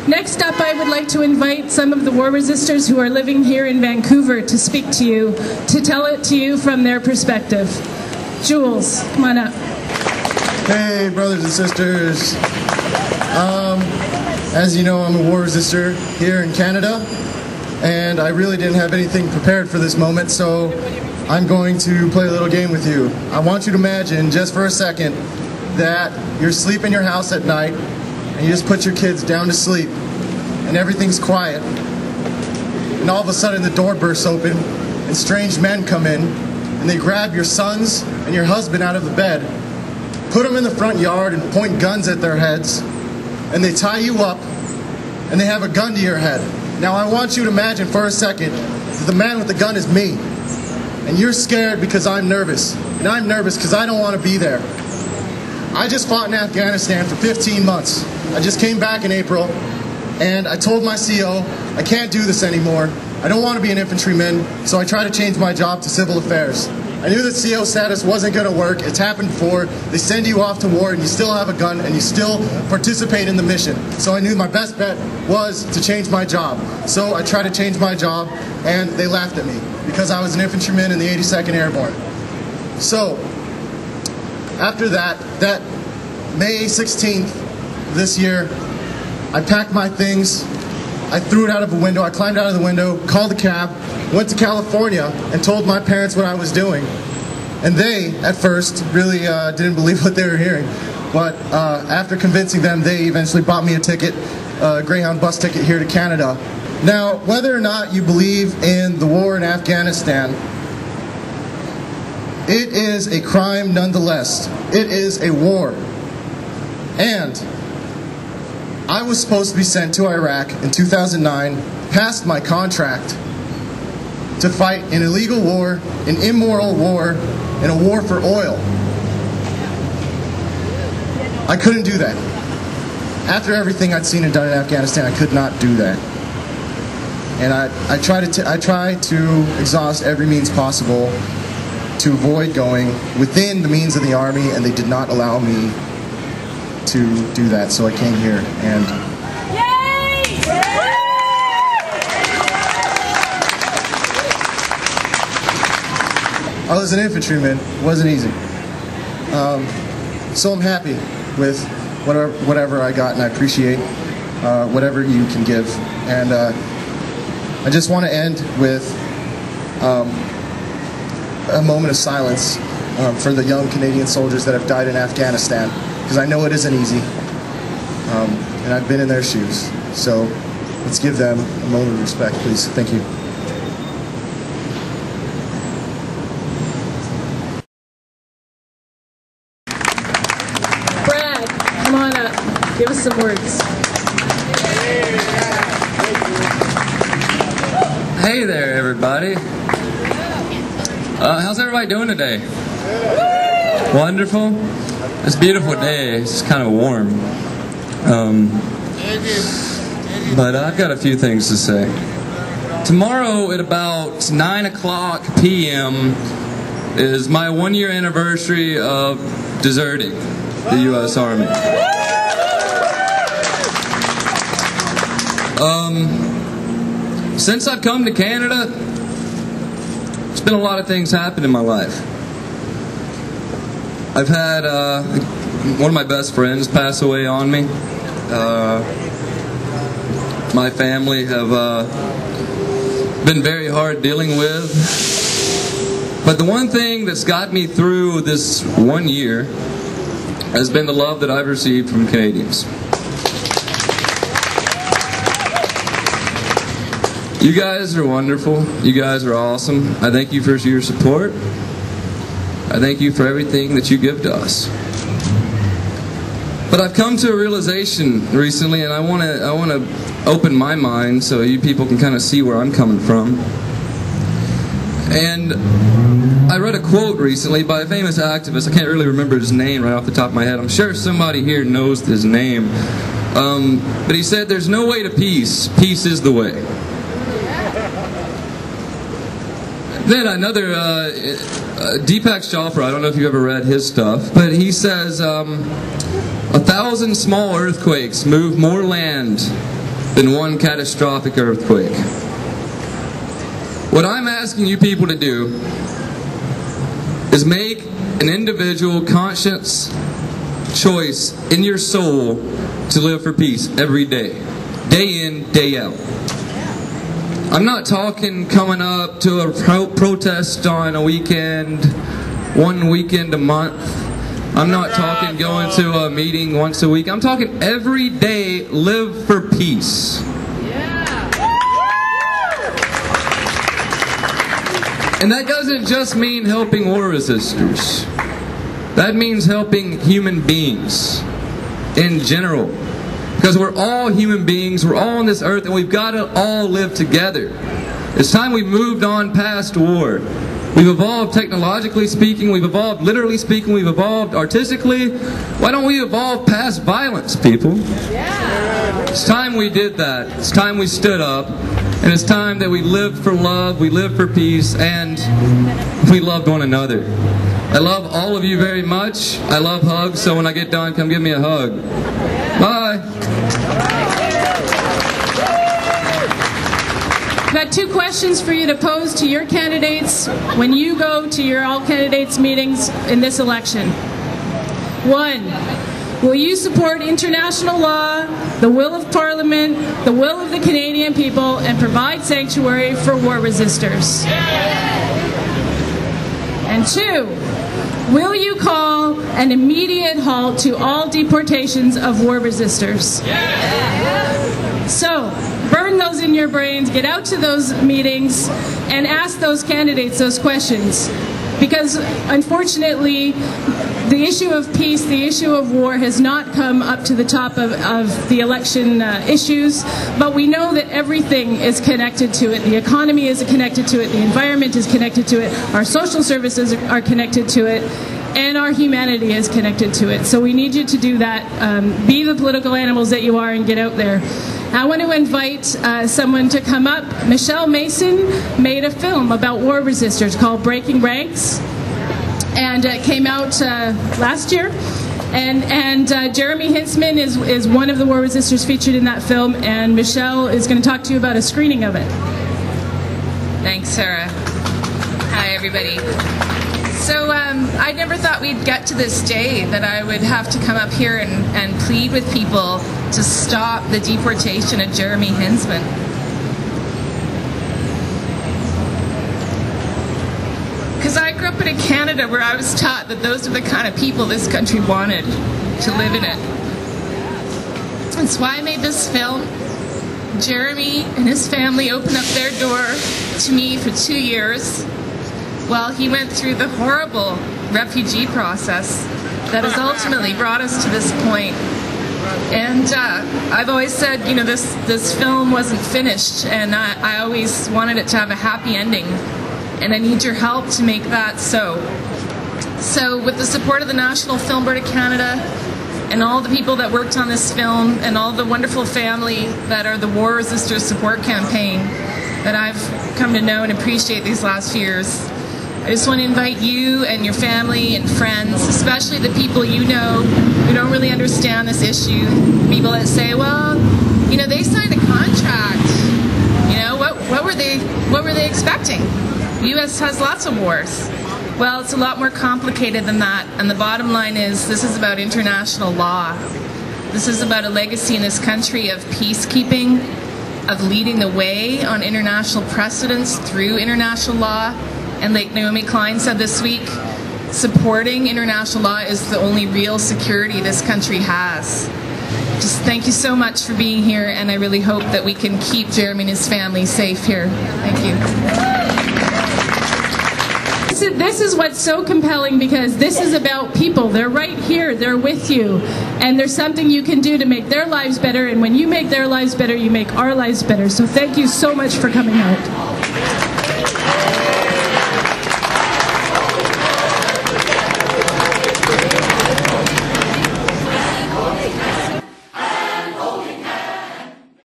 Next up, I would like to invite some of the war resistors who are living here in Vancouver to speak to you, to tell it to you from their perspective. Jules, come on up. Hey, brothers and sisters. As you know, I'm a war resistor here in Canada, and I really didn't have anything prepared for this moment, so I'm going to play a little game with you. I want you to imagine, just for a second, that you're asleep in your house at night, and you just put your kids down to sleep, and everything's quiet, and all of a sudden the door bursts open, and strange men come in, and they grab your sons and your husband out of the bed, put them in the front yard and point guns at their heads, and they tie you up, and they have a gun to your head. Now I want you to imagine for a second that the man with the gun is me, and you're scared because I'm nervous, and I'm nervous because I don't want to be there. I just fought in Afghanistan for 15 months. I just came back in April, and I told my CO, I can't do this anymore. I don't want to be an infantryman, so I tried to change my job to civil affairs. I knew that CO status wasn't going to work. It's happened before. They send you off to war and you still have a gun and you still participate in the mission. So I knew my best bet was to change my job. So I tried to change my job and they laughed at me because I was an infantryman in the 82nd Airborne. So after that May 16th this year, I packed my things, I threw it out of a window, I climbed out of the window, called a cab, went to California, and told my parents what I was doing. And they, at first, really didn't believe what they were hearing. But after convincing them, they eventually bought me a ticket, a Greyhound bus ticket here to Canada. Now, whether or not you believe in the war in Afghanistan, it is a crime nonetheless. It is a war. And I was supposed to be sent to Iraq in 2009, past my contract, to fight an illegal war, an immoral war, and a war for oil. I couldn't do that. After everything I'd seen and done in Afghanistan, I could not do that. And I tried to exhaust every means possible to avoid going within the means of the Army, and they did not allow me to do that, so I came here. And I was an infantryman. It wasn't easy. So I'm happy with whatever I got, and I appreciate whatever you can give. And I just want to end with a moment of silence for the young Canadian soldiers that have died in Afghanistan, because I know it isn't easy, and I've been in their shoes. So let's give them a moment of respect, please. Thank you. Come on up. Give us some words. Hey there, everybody. How's everybody doing today? Wonderful. It's a beautiful day. It's kind of warm. But I've got a few things to say. Tomorrow at about 9 o'clock p.m. is my 1-year anniversary of deserting the U.S. Army. Since I've come to Canada, there's been a lot of things happen in my life. I've had one of my best friends pass away on me. My family have been very hard dealing with. But the one thing that's got me through this 1 year has been the love that I've received from Canadians. You guys are wonderful. You guys are awesome. I thank you for your support. I thank you for everything that you give to us. But I've come to a realization recently, and I want to open my mind so you people can kind of see where I'm coming from. And I read a quote recently by a famous activist. I can't really remember his name right off the top of my head. I'm sure somebody here knows his name. But he said, "There's no way to peace. Peace is the way." Then another, Deepak Chopra, I don't know if you've ever read his stuff, but he says, 1,000 small earthquakes move more land than one catastrophic earthquake. What I'm asking you people to do is make an individual conscious choice in your soul to live for peace every day in, day out. I'm not talking coming up to a protest on a weekend, one weekend a month. I'm not talking going to a meeting once a week. I'm talking every day live for peace. And that doesn't just mean helping war resistors. That means helping human beings in general. Because we're all human beings, we're all on this earth, and we've got to all live together. It's time we moved on past war. We've evolved technologically speaking, we've evolved literally speaking, we've evolved artistically. Why don't we evolve past violence, people? It's time we did that. It's time we stood up. And it's time that we lived for love, we lived for peace, and we loved one another. I love all of you very much. I love hugs, so when I get done, come give me a hug. Bye. I've got 2 questions for you to pose to your candidates when you go to your all-candidates meetings in this election. 1, will you support international law, the will of Parliament, the will of the Canadian people, and provide sanctuary for war resistors? And 2, will you call an immediate halt to all deportations of war resistors? So, burn those in your brains, get out to those meetings, and ask those candidates those questions. Because, unfortunately, the issue of peace, the issue of war has not come up to the top of the election issues, but we know that everything is connected to it. The economy is connected to it, the environment is connected to it, our social services are connected to it, and our humanity is connected to it. So we need you to do that. Be the political animals that you are and get out there. I want to invite someone to come up. Michelle Mason made a film about war resistors called Breaking Ranks, and it came out last year. And Jeremy Hintzman is one of the war resistors featured in that film, and Michelle is going to talk to you about a screening of it. Thanks, Sarah. Hi, everybody. So I never thought we'd get to this day that I would have to come up here and plead with people to stop the deportation of Jeremy Hintzman. Because I grew up in a Canada where I was taught that those are the kind of people this country wanted to live in it. That's why I made this film. Jeremy and his family opened up their door to me for 2 years while he went through the horrible refugee process that has ultimately brought us to this point. And I've always said, you know, this film wasn't finished, and I always wanted it to have a happy ending. And I need your help to make that so. So with the support of the National Film Board of Canada and all the people that worked on this film and all the wonderful family that are the War Resistors Support Campaign that I've come to know and appreciate these last years, I just want to invite you and your family and friends, especially the people you know who don't really understand this issue, people that say, well, you know, they signed a contract. You know, what were they expecting? The U.S. has lots of wars. Well, it's a lot more complicated than that, and the bottom line is this is about international law. This is about a legacy in this country of peacekeeping, of leading the way on international precedents through international law. And like Naomi Klein said this week, supporting international law is the only real security this country has. Just thank you so much for being here, and I really hope that we can keep Jeremy and his family safe here. Thank you. This is what's so compelling, because this is about people. They're right here, they're with you, and there's something you can do to make their lives better, and when you make their lives better, you make our lives better. So thank you so much for coming out.